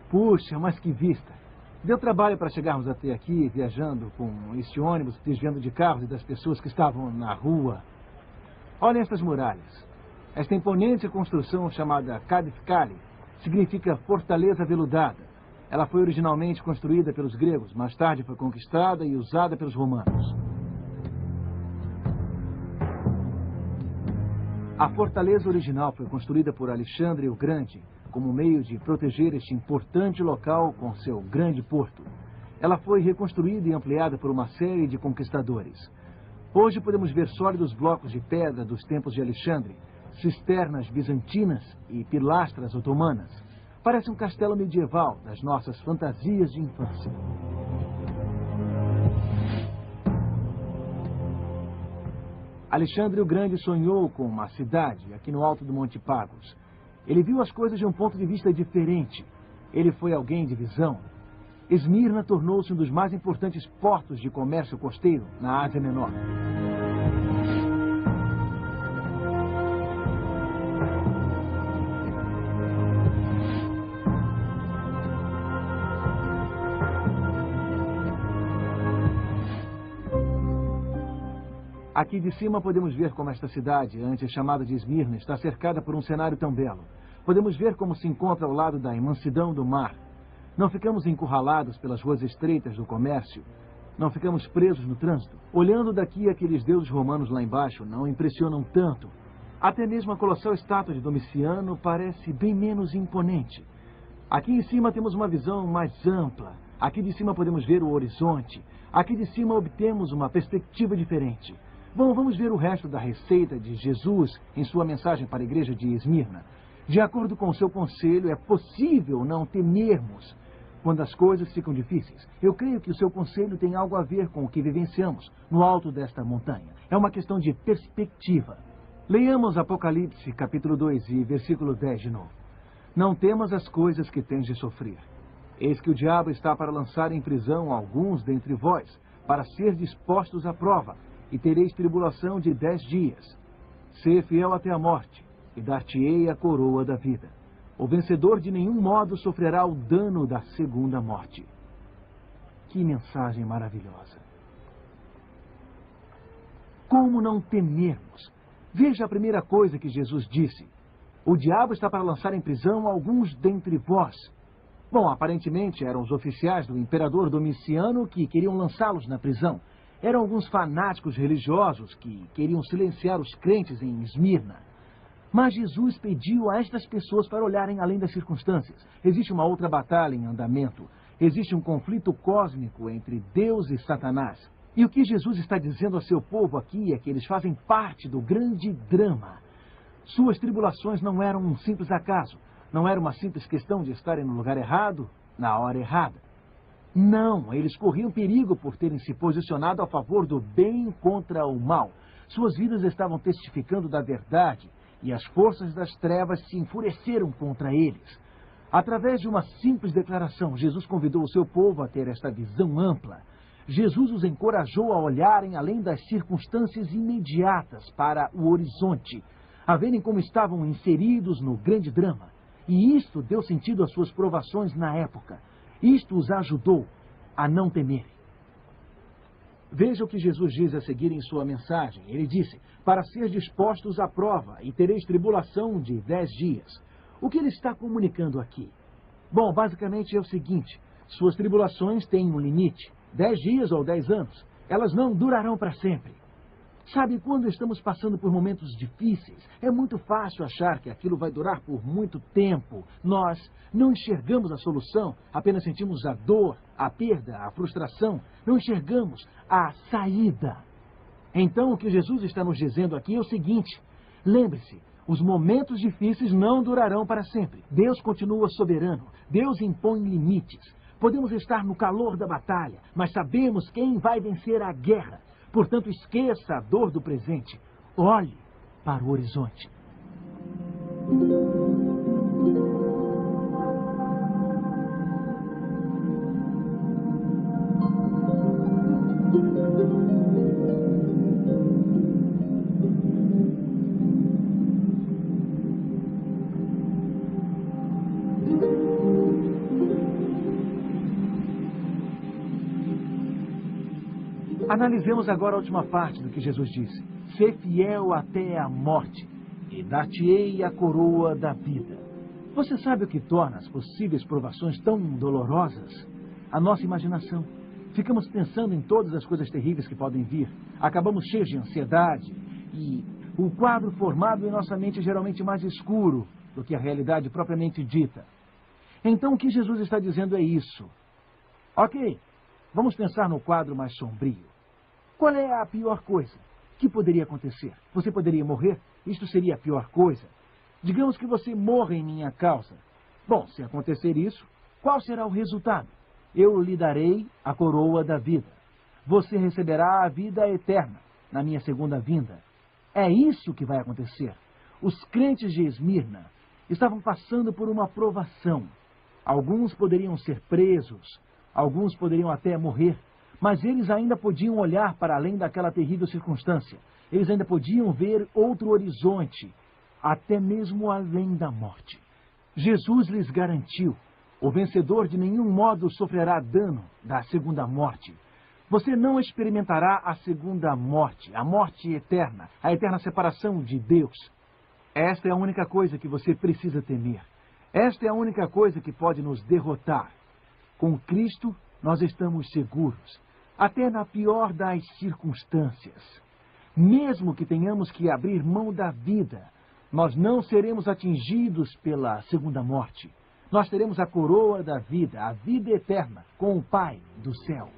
Puxa, mas que vista! Deu trabalho para chegarmos até aqui, viajando com este ônibus, desviando de carros e das pessoas que estavam na rua. Olhem estas muralhas. Esta imponente construção chamada Kadifkali significa fortaleza veludada. Ela foi originalmente construída pelos gregos, mais tarde foi conquistada e usada pelos romanos. A fortaleza original foi construída por Alexandre o Grande, como meio de proteger este importante local com seu grande porto. Ela foi reconstruída e ampliada por uma série de conquistadores. Hoje podemos ver sólidos blocos de pedra dos tempos de Alexandre, cisternas bizantinas e pilastras otomanas. Parece um castelo medieval das nossas fantasias de infância. Alexandre o Grande sonhou com uma cidade aqui no alto do Monte Pagos. Ele viu as coisas de um ponto de vista diferente. Ele foi alguém de visão. Esmirna tornou-se um dos mais importantes portos de comércio costeiro na Ásia Menor. Aqui de cima podemos ver como esta cidade, antes chamada de Esmirna, está cercada por um cenário tão belo. Podemos ver como se encontra ao lado da imensidão do mar. Não ficamos encurralados pelas ruas estreitas do comércio. Não ficamos presos no trânsito. Olhando daqui, aqueles deuses romanos lá embaixo não impressionam tanto. Até mesmo a colossal estátua de Domiciano parece bem menos imponente. Aqui em cima temos uma visão mais ampla. Aqui de cima podemos ver o horizonte. Aqui de cima obtemos uma perspectiva diferente. Bom, vamos ver o resto da receita de Jesus em sua mensagem para a igreja de Esmirna. De acordo com o seu conselho, é possível não temermos quando as coisas ficam difíceis. Eu creio que o seu conselho tem algo a ver com o que vivenciamos no alto desta montanha. É uma questão de perspectiva. Leiamos Apocalipse, capítulo 2 e versículo 10 de novo. Não temas as coisas que tens de sofrer. Eis que o diabo está para lançar em prisão alguns dentre vós, para ser dispostos à prova, e tereis tribulação de 10 dias. Sê fiel até a morte, e dar-te-ei a coroa da vida. O vencedor de nenhum modo sofrerá o dano da segunda morte. Que mensagem maravilhosa! Como não temermos? Veja a primeira coisa que Jesus disse. O diabo está para lançar em prisão alguns dentre vós. Bom, aparentemente eram os oficiais do imperador Domiciano que queriam lançá-los na prisão. Eram alguns fanáticos religiosos que queriam silenciar os crentes em Esmirna. Mas Jesus pediu a estas pessoas para olharem além das circunstâncias. Existe uma outra batalha em andamento. Existe um conflito cósmico entre Deus e Satanás. E o que Jesus está dizendo ao seu povo aqui é que eles fazem parte do grande drama. Suas tribulações não eram um simples acaso. Não era uma simples questão de estarem no lugar errado, na hora errada. Não, eles corriam perigo por terem se posicionado a favor do bem contra o mal. Suas vidas estavam testificando da verdade e as forças das trevas se enfureceram contra eles. Através de uma simples declaração, Jesus convidou o seu povo a ter esta visão ampla. Jesus os encorajou a olharem além das circunstâncias imediatas para o horizonte, a verem como estavam inseridos no grande drama. E isto deu sentido às suas provações na época. Isto os ajudou a não temerem. Veja o que Jesus diz a seguir em sua mensagem. Ele disse, para ser dispostos à prova e tereis tribulação de 10 dias. O que ele está comunicando aqui? Bom, basicamente é o seguinte, suas tribulações têm um limite, 10 dias ou 10 anos. Elas não durarão para sempre. Sabe, quando estamos passando por momentos difíceis, é muito fácil achar que aquilo vai durar por muito tempo. Nós não enxergamos a solução, apenas sentimos a dor, a perda, a frustração. Não enxergamos a saída. Então, o que Jesus está nos dizendo aqui é o seguinte. Lembre-se, os momentos difíceis não durarão para sempre. Deus continua soberano. Deus impõe limites. Podemos estar no calor da batalha, mas sabemos quem vai vencer a guerra. Portanto, esqueça a dor do presente. Olhe para o horizonte. Analisemos agora a última parte do que Jesus disse. Sê fiel até a morte, e dar-te-ei a coroa da vida. Você sabe o que torna as possíveis provações tão dolorosas? A nossa imaginação. Ficamos pensando em todas as coisas terríveis que podem vir. Acabamos cheios de ansiedade e o quadro formado em nossa mente é geralmente mais escuro do que a realidade propriamente dita. Então o que Jesus está dizendo é isso. Ok, vamos pensar no quadro mais sombrio. Qual é a pior coisa que poderia acontecer? Você poderia morrer? Isto seria a pior coisa. Digamos que você morra em minha causa. Bom, se acontecer isso, qual será o resultado? Eu lhe darei a coroa da vida. Você receberá a vida eterna na minha segunda vinda. É isso que vai acontecer. Os crentes de Esmirna estavam passando por uma provação. Alguns poderiam ser presos, alguns poderiam até morrer, mas eles ainda podiam olhar para além daquela terrível circunstância. Eles ainda podiam ver outro horizonte, até mesmo além da morte. Jesus lhes garantiu: o vencedor de nenhum modo sofrerá dano da segunda morte. Você não experimentará a segunda morte, a morte eterna, a eterna separação de Deus. Esta é a única coisa que você precisa temer. Esta é a única coisa que pode nos derrotar. Com Cristo, nós estamos seguros, até na pior das circunstâncias. Mesmo que tenhamos que abrir mão da vida, nós não seremos atingidos pela segunda morte. Nós teremos a coroa da vida, a vida eterna, com o Pai do céu.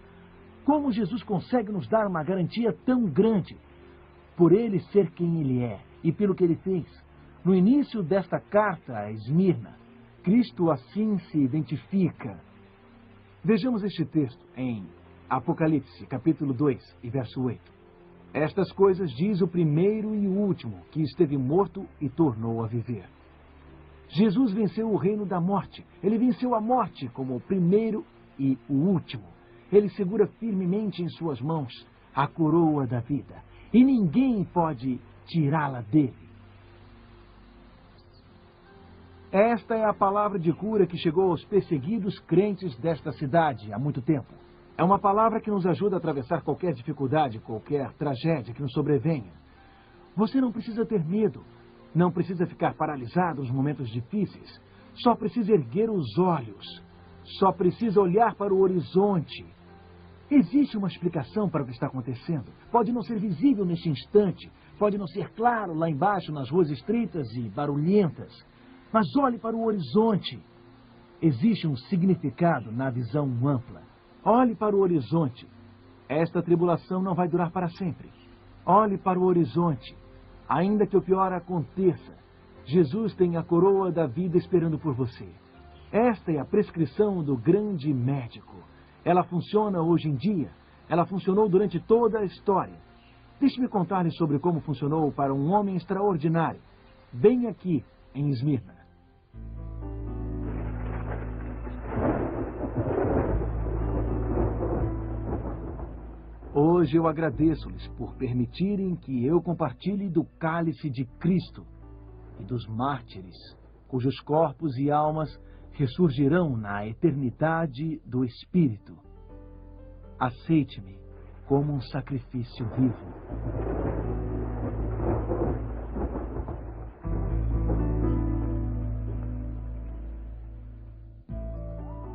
Como Jesus consegue nos dar uma garantia tão grande? Por Ele ser quem Ele é e pelo que Ele fez. No início desta carta a Esmirna, Cristo assim se identifica. Vejamos este texto em Apocalipse, capítulo 2, e verso 8. Estas coisas diz o primeiro e o último, que esteve morto e tornou a viver. Jesus venceu o reino da morte. Ele venceu a morte como o primeiro e o último. Ele segura firmemente em suas mãos a coroa da vida. E ninguém pode tirá-la dele. Esta é a palavra de cura que chegou aos perseguidos crentes desta cidade há muito tempo. É uma palavra que nos ajuda a atravessar qualquer dificuldade, qualquer tragédia que nos sobrevenha. Você não precisa ter medo. Não precisa ficar paralisado nos momentos difíceis. Só precisa erguer os olhos. Só precisa olhar para o horizonte. Existe uma explicação para o que está acontecendo. Pode não ser visível neste instante. Pode não ser claro lá embaixo nas ruas estreitas e barulhentas. Mas olhe para o horizonte. Existe um significado na visão ampla. Olhe para o horizonte. Esta tribulação não vai durar para sempre. Olhe para o horizonte. Ainda que o pior aconteça, Jesus tem a coroa da vida esperando por você. Esta é a prescrição do grande médico. Ela funciona hoje em dia. Ela funcionou durante toda a história. Deixe-me contar-lhe sobre como funcionou para um homem extraordinário, bem aqui em Esmirna. Hoje eu agradeço-lhes por permitirem que eu compartilhe do cálice de Cristo e dos mártires, cujos corpos e almas ressurgirão na eternidade do Espírito. Aceite-me como um sacrifício vivo.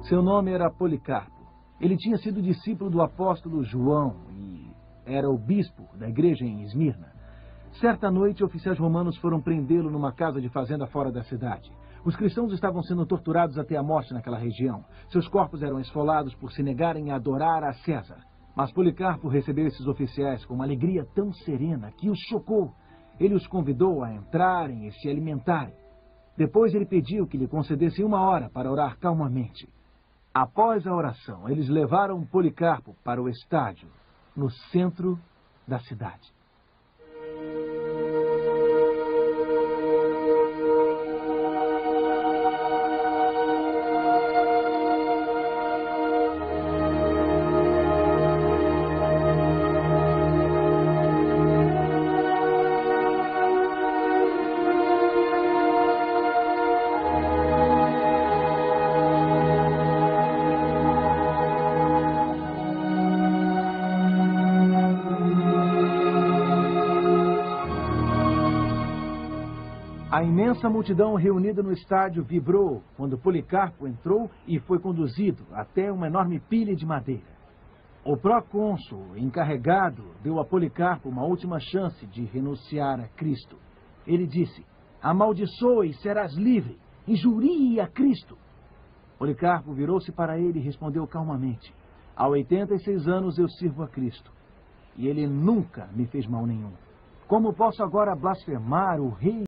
Seu nome era Policarpo. Ele tinha sido discípulo do apóstolo João e era o bispo da igreja em Esmirna. Certa noite, oficiais romanos foram prendê-lo numa casa de fazenda fora da cidade. Os cristãos estavam sendo torturados até a morte naquela região. Seus corpos eram esfolados por se negarem a adorar a César. Mas Policarpo recebeu esses oficiais com uma alegria tão serena que os chocou. Ele os convidou a entrarem e se alimentarem. Depois ele pediu que lhe concedessem 1 hora para orar calmamente. Após a oração, eles levaram Policarpo para o estádio, no centro da cidade. imensa multidão reunida no estádio vibrou quando Policarpo entrou e foi conduzido até uma enorme pilha de madeira. O procônsul encarregado deu a Policarpo uma última chance de renunciar a Cristo. Ele disse: amaldiçoe e serás livre, injurie a Cristo. Policarpo virou-se para ele e respondeu calmamente: há 86 anos eu sirvo a Cristo, e ele nunca me fez mal nenhum. Como posso agora blasfemar o rei